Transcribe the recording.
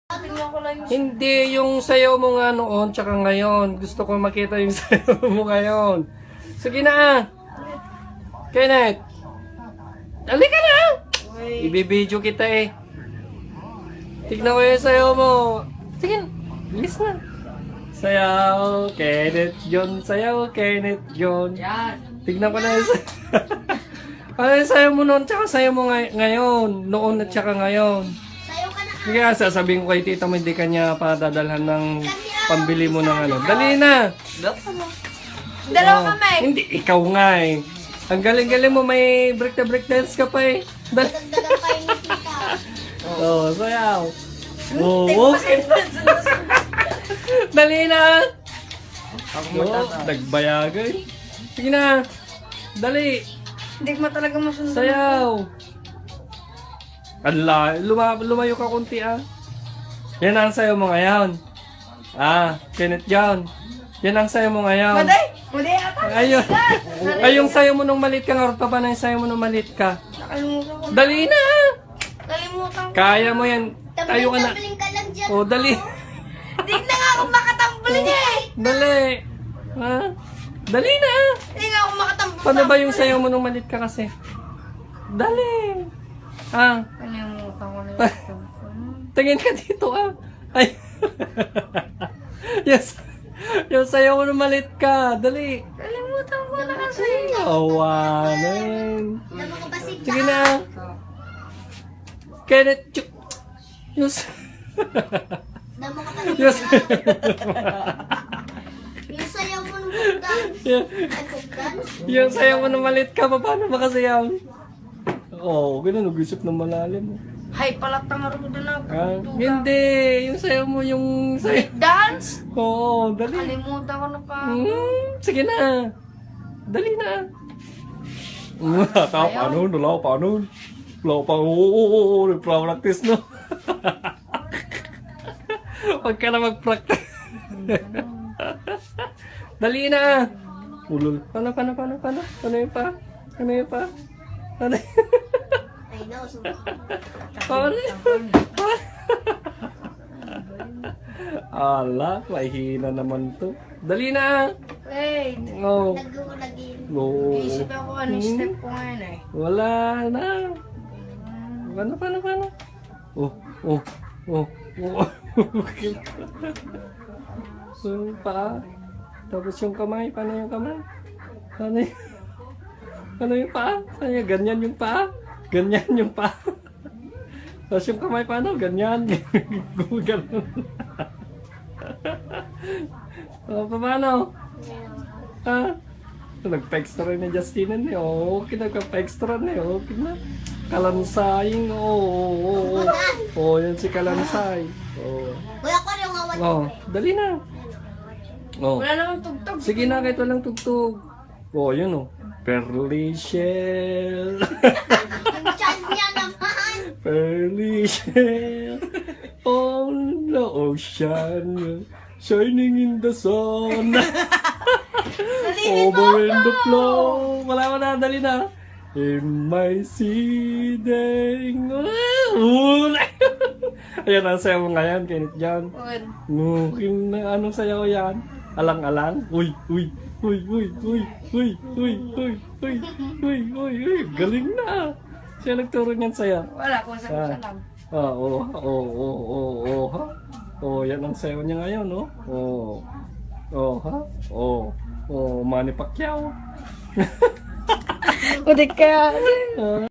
Tingnan ko lang yung... Hindi, yung sayaw mo nga noon, tsaka ngayon. Gusto ko makita yung sayaw mo ngayon. Sige na. Kenneth. Dali ka na. Ibibidyo kita eh. Tignan ko yung sayaw mo. Sige na. Bilis na. Sayaw, Kenneth John. Sayaw, Kenneth John. Yan. Tignan ko na yung sayaw. Ano yung sayaw mo noon, tsaka sayaw mo ngayon. Noon at tsaka ngayon. Sayo ka na. Sige, sasabihin ko kay tita mo, hindi kanya padadalhan ng pambili mo ng ano. Dali na! Dalawa Oh, kami. Hindi, ikaw nga eh. Ang galing-galing mo, may break dance ka pa eh. Dali. Dagdagan kayo ni tita. Oh, sayaw. Oo. Dali na! Oh, nagbayagay. Sige na. Dali. Hindi mo talaga masunod. Sayaw. Ala, lumayo ka konti ah. Yan ang sayo mo ngayon. Ah, Kenneth John. Yan ang sayo mo ngayon. Maday! Maday ata. Ayun. Ay, yung sayo mo nung malit ka nga. Pa ba na yung sayo mo nung malit ka? Nakalimutan ko. Dali na! Nakalimutan ko. Kaya mo yan. Tayo ka na. Tambling ka lang dyan. Oh, dali. Hindi na nga ako makatambling eh. Dali. Ha? Dali na. Hindi nga ako makatambling. Paano ba yung sayo mo nung malit ka kasi? Dali. Ah, Nakalimutan ko na yung... tingin ka dito ah. Ay. Yes. Yung sayo mo nung malit ka. Dali. Nakalimutan ko na kasi. Awanan. Damo ka ba si Sige na. Kenneth. Yes. Damo ka ba si Yes. Yung sayaw mo nung dance. Ay, dance. Yung sayo mo nung malit ka. Paano makasayaw? Oo, ganun. Nag-isip ng malalim. Hay, palatang arudo na. Ah, hindi. Yung sayo mo yung sayo. Dance? Oo, dali. Nakalimutan ko na pa. Sige na. Dali na. Paano? Wala paano? Wala pa. Oo, nag-practice no. Huwag ka na mag-practice. Dali na. Ulol. Paano? Paano yung pa? Paano yung pa? Paano? I know, so... Paano? Ala, mahina naman to. Dali na. Wait. Oh. Nag-uulagin. No. Isip ako ano yung step ko ngayon eh. Wala na. Paano? Oh. Yung paa. Tapos yung kamay. Paano yung kamay? Paano yung paa? Paano yung ganyan yung paa? Ganyan yung paa. Tapos yung kamay paano? Ganyan. Gumagano. Paano? Ha? Nagpa-extra rin ni Justina niya. Okay, nagpa-extra na. Okay na. Kalansaying. Oo. Oh, yan si Kalansay. Oh. Kuya ko yung awan. Oh, dali na. Oh. Wala namang tugtog. Sige na, kahit walang tugtog. Oh, yun oh. Pearly shell. Yung chan niya naman. Pearly shell. On the ocean. Shining in the sun. Over in the flow. Wala na, dali na. In my seeding. Ayan ang sayaw mo ngayon, Kenneth John. Mukhang na anong sayaw yan? Alang-alang? Uy. Galing na. Siya nagturo niyan sa'yo. Wala ko sa lang. Yan ang sayaw niya ngayon, no? Manny Pacquiao. Kudik ka.